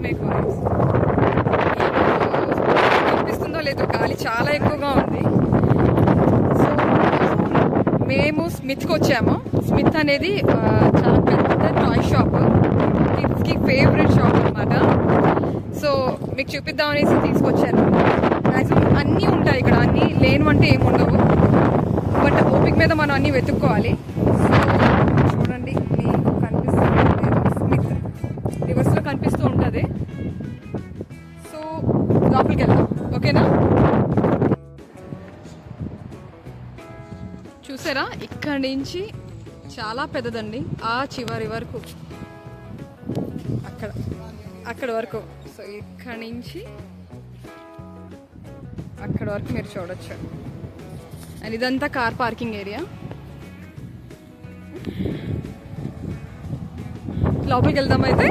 Make కనిపిస్తుందో లేదో గాలి చాలా ఎక్కువగా ఉంది. సో మేము స్మిత్కి వచ్చాము. స్మిత్ అనేది చాలా పెద్ద టాయ్ షాప్, కిడ్స్కి ఫేవరెట్ షాప్ అనమాట. సో మీకు చూపిద్దాం అనేసి తీసుకొచ్చాను. మ్యాక్సిమం అన్నీ ఉంటాయి ఇక్కడ, అన్నీ లేనివంటే ఏముండవు. బట్ ఓపిక మీద మనం అన్నీ వెతుక్కోవాలి. సో చూడండి, మీకు కనిపిస్తుంది స్మిత్ రివర్స్లో కనిపిస్తూ ఉంటుంది. సో లోపలికి వెళ్దాం, ఓకేనా? చూసారా, ఇక్కడి నుంచి చాలా పెద్దదండి, ఆ చివరి వరకు, అక్కడ వరకు. సో ఇక్కడి నుంచి అక్కడ వరకు మీరు చూడొచ్చు. అండ్ ఇదంతా కార్ పార్కింగ్ ఏరియా. లోపలికి వెళ్దాం. అయితే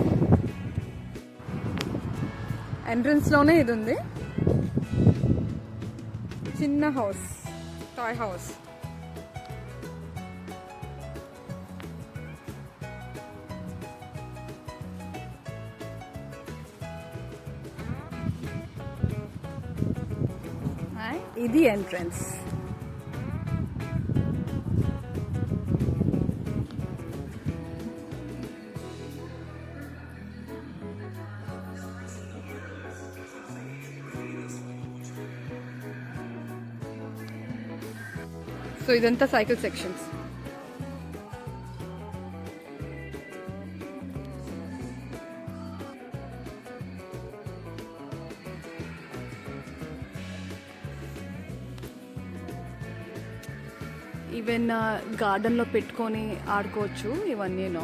ఎంట్రన్స్లోనే ఇది ఉంది, చిన్న హౌస్, టాయ్ హౌస్. ఇది ఎంట్రన్స్. సో ఇదంతా సైకిల్ సెక్షన్స్. ఈవెన్ గార్డెన్లో పెట్టుకొని ఆడుకోవచ్చు ఇవన్నీను.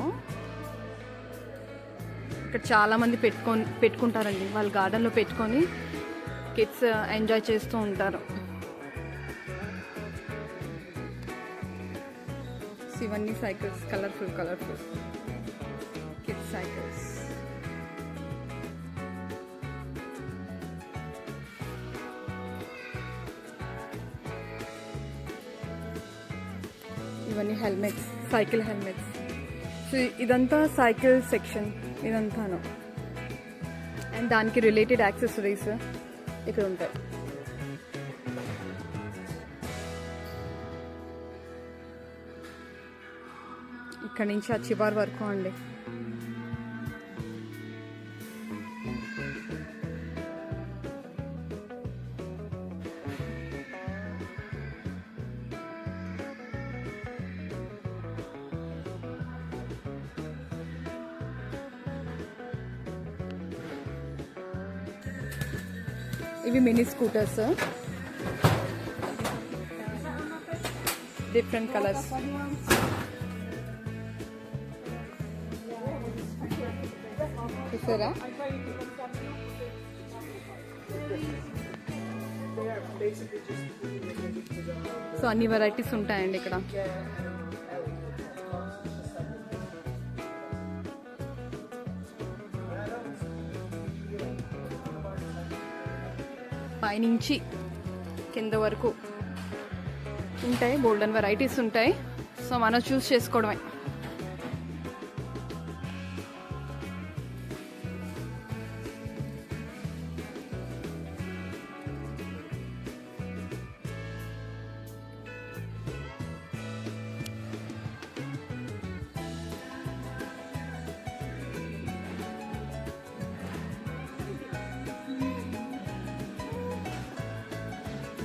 ఇక్కడ చాలామంది పెట్టుకుంటారండి, వాళ్ళు గార్డెన్లో పెట్టుకొని కిడ్స్ ఎంజాయ్ చేస్తూ ఉంటారు. ఇవన్నీ సైకిల్స్, కలర్ఫుల్ కిడ్స్ సైకిల్స్. ఇవన్నీ హెల్మెట్స్, సైకిల్ హెల్మెట్స్. సో ఇదంతా సైకిల్ సెక్షన్ ఇదంతాను. అండ్ దానికి రిలేటెడ్ యాక్సెసరీస్ ఇక్కడ ఉంటాయి. ఇక్కడ నుంచి ఆ చివరి వరకు అండి. ఇవి మినీ స్కూటర్స్, డిఫరెంట్ కలర్స్. చూసారా, సో అన్ని వెరైటీస్ ఉంటాయండి ఇక్కడ. పైనుంచి కింద వరకు ఉంటాయి, గోల్డెన్ వెరైటీస్ ఉంటాయి. సో మనం చూస్ చేసుకోవడమే.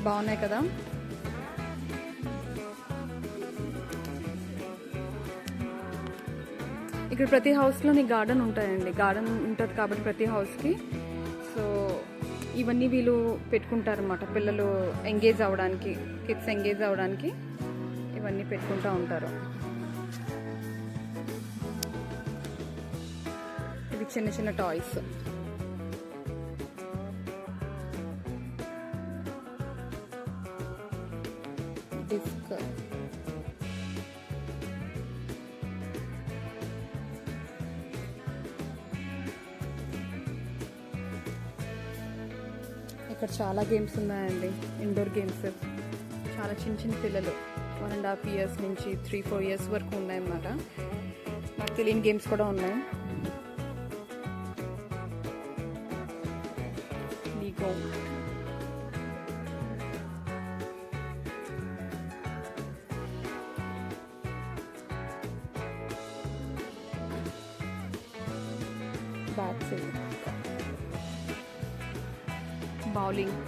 బాగున్నాయి కదా. ఇక్కడ ప్రతి హౌస్లోని గార్డెన్ ఉంటాయండి, గార్డెన్ ఉంటుంది కాబట్టి ప్రతి హౌస్కి. సో ఇవన్నీ వీళ్ళు పెట్టుకుంటారన్నమాట, పిల్లలు ఎంగేజ్ అవ్వడానికి, కిడ్స్ ఎంగేజ్ అవ్వడానికి ఇవన్నీ పెట్టుకుంటూ ఉంటారు. ఇవి చిన్న చిన్న టాయ్స్. డిస్క్, ఇక్కడ చాలా గేమ్స్ ఉన్నాయండి, ఇండోర్ గేమ్స్. చాలా చిన్న చిన్న పిల్లలు 1.5 years నుంచి 3-4 years వరకు ఉన్నాయన్నమాట. నాకు తెలియని గేమ్స్ కూడా ఉన్నాయి. బ్యాట్స్ ఇవి, బౌలింగ్,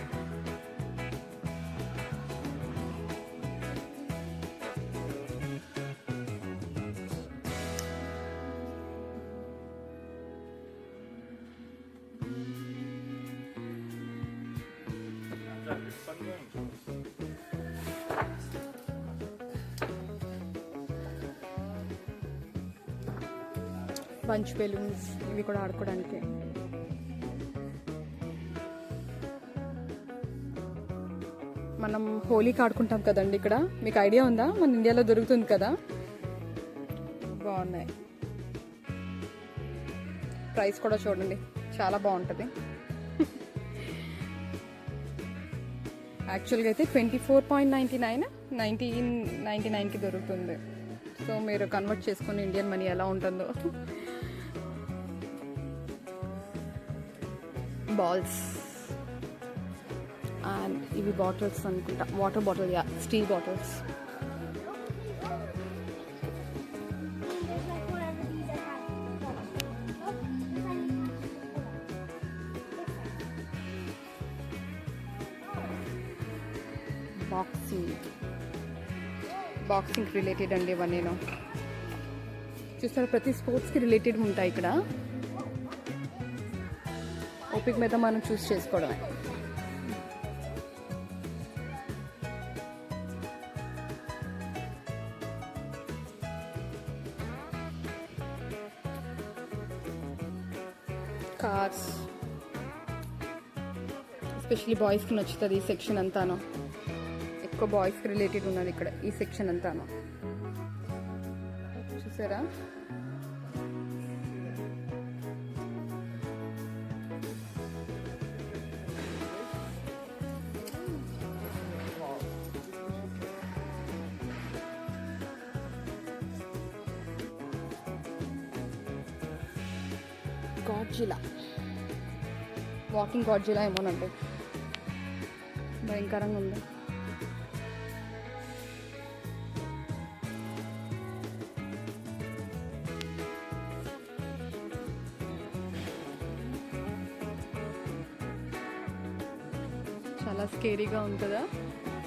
బంచ్ బెలూన్స్, ఇవి కూడా ఆడుకోవడానికి. మనం హోలీకి ఆడుకుంటాం కదండి ఇక్కడ, మీకు ఐడియా ఉందా? మన ఇండియాలో దొరుకుతుంది కదా. బాగున్నాయి. ప్రైస్ కూడా చూడండి, చాలా బాగుంటుంది. యాక్చువల్గా అయితే 24.99 1999కి దొరుకుతుంది. సో మీరు కన్వర్ట్ చేసుకుని ఇండియన్ మనీ ఎలా ఉంటుందో. బాల్స్ అండ్ ఇవి బాటిల్స్ అనుకుంటా, water bottle, yeah steel bottles. Boxing related అండి ఇవన్నీ. చూస్తారు, ప్రతి స్పోర్ట్స్కి రిలేటెడ్ ఉంటాయి ఇక్కడ. ఓపిక మీద మనం చూస్ చేసుకోవడమే. కార్స్, ఎస్పెషలీ బాయ్స్కి నచ్చుతుంది ఈ సెక్షన్ అంతాను. ఎక్కువ బాయ్స్కి రిలేటెడ్ ఉన్నది ఇక్కడ ఈ సెక్షన్ అంతాను. చూసారా? గాడ్జిలా, వాకింగ్ గాడ్జిలా ఏమోనండి, భయంకరంగా ఉంది. చాలా స్కేరీగా ఉంది కదా,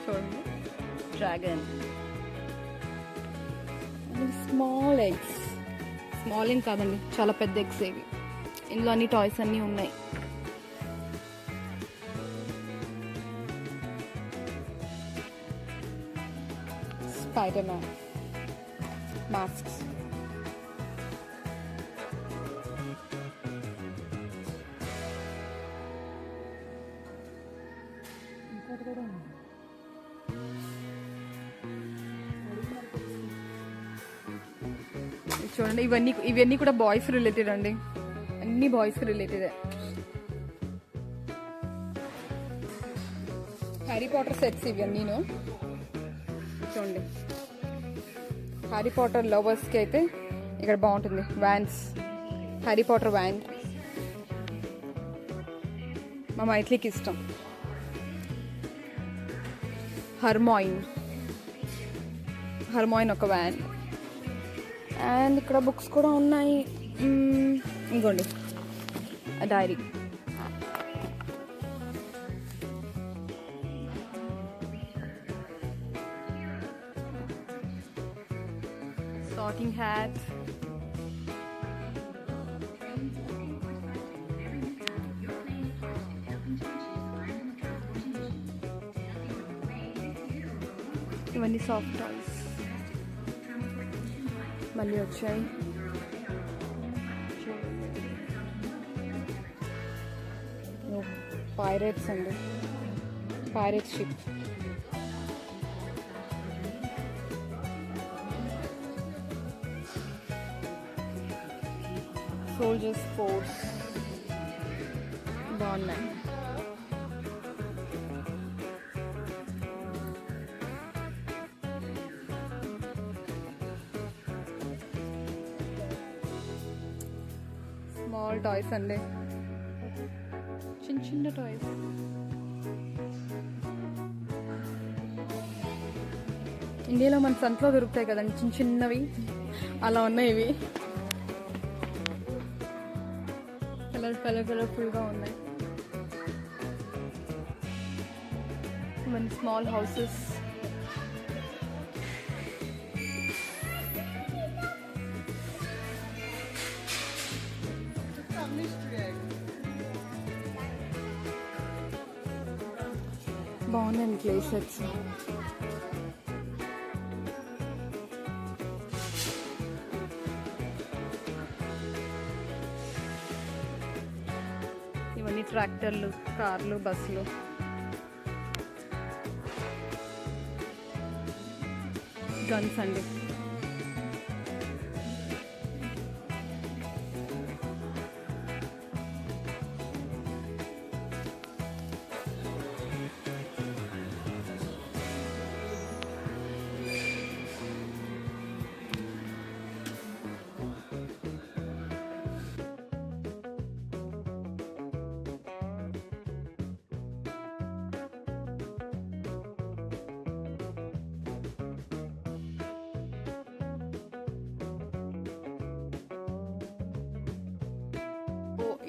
చూడండి. డ్రాగన్, స్మాల్ ఎగ్స్, స్మాల్ ఏం కాదండి, చాలా పెద్ద ఎగ్స్ ఇవి. ఇందులో అన్ని టాయ్స్ అన్నీ ఉన్నాయి. స్పైడర్ మ్యాన్ మాస్క్స్, చూడండి. ఇవన్నీ కూడా బాయ్స్ రిలేటెడ్ అండి, అన్ని boys related. Harry Potter sets ఇవన్నీను. చూడండి, హ్యారీ పాటర్ లవర్స్కి అయితే ఇక్కడ బాగుంటుంది. వ్యాన్స్, హ్యారీ పాటర్ వ్యాన్ మా మైథిలికి ఇష్టం. హర్మాయిన్ ఒక వ్యాన్. అండ్ ఇక్కడ బుక్స్ కూడా ఉన్నాయి. ఇంకోండి డైరీ. సార్టింగ్ హ్యాట్, ఇవన్నీ సాఫ్ట్ టాయ్స్ మళ్ళీ వచ్చాయి. పైరేట్స్ అండి, పైరేట్ షిప్. సోల్జర్స్ ఫోర్స్ బాగున్నాయి. స్మాల్ టాయ్స్ అండి, చిన్న చిన్న టాయ్స్. ఇండియాలో మన సంతలో దొరుకుతాయి కదండి చిన్న చిన్నవి, అలా ఉన్నాయి ఇవి. కలర్ఫుల్గా ఉన్నాయి. ఇవన్నీ స్మాల్ హౌసెస్. బాగుందండి ప్లేసెస్. ఇవన్నీ ట్రాక్టర్లు, కార్లు, బస్సులు. గన్స్ అండి.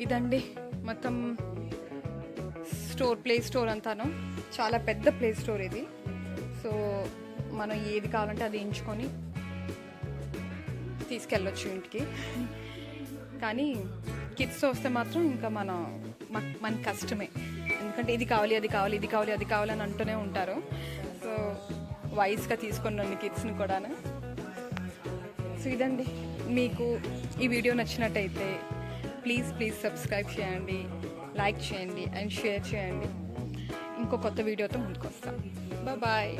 ఇదండి మొత్తం ప్లే స్టోర్ అంతాను. చాలా పెద్ద ప్లే స్టోర్ ఇది. సో మనం ఏది కావాలంటే అది ఎంచుకొని తీసుకెళ్ళొచ్చు ఇంటికి. కానీ కిడ్స్తో వస్తే మాత్రం ఇంకా మన కష్టమే. ఎందుకంటే ఇది కావాలి, అది కావాలి, ఇది కావాలి, అది కావాలి అని అంటూనే ఉంటారు. సో వైజ్గా తీసుకొని రండి కిడ్స్ని కూడాను. సో ఇదండి, మీకు ఈ వీడియో నచ్చినట్టయితే ప్లీజ్ సబ్స్క్రైబ్ చేయండి, లైక్ చేయండి అండ్ షేర్ చేయండి. ఇంకో కొత్త వీడియోతో ముందుకు వస్తాం. బాయ్.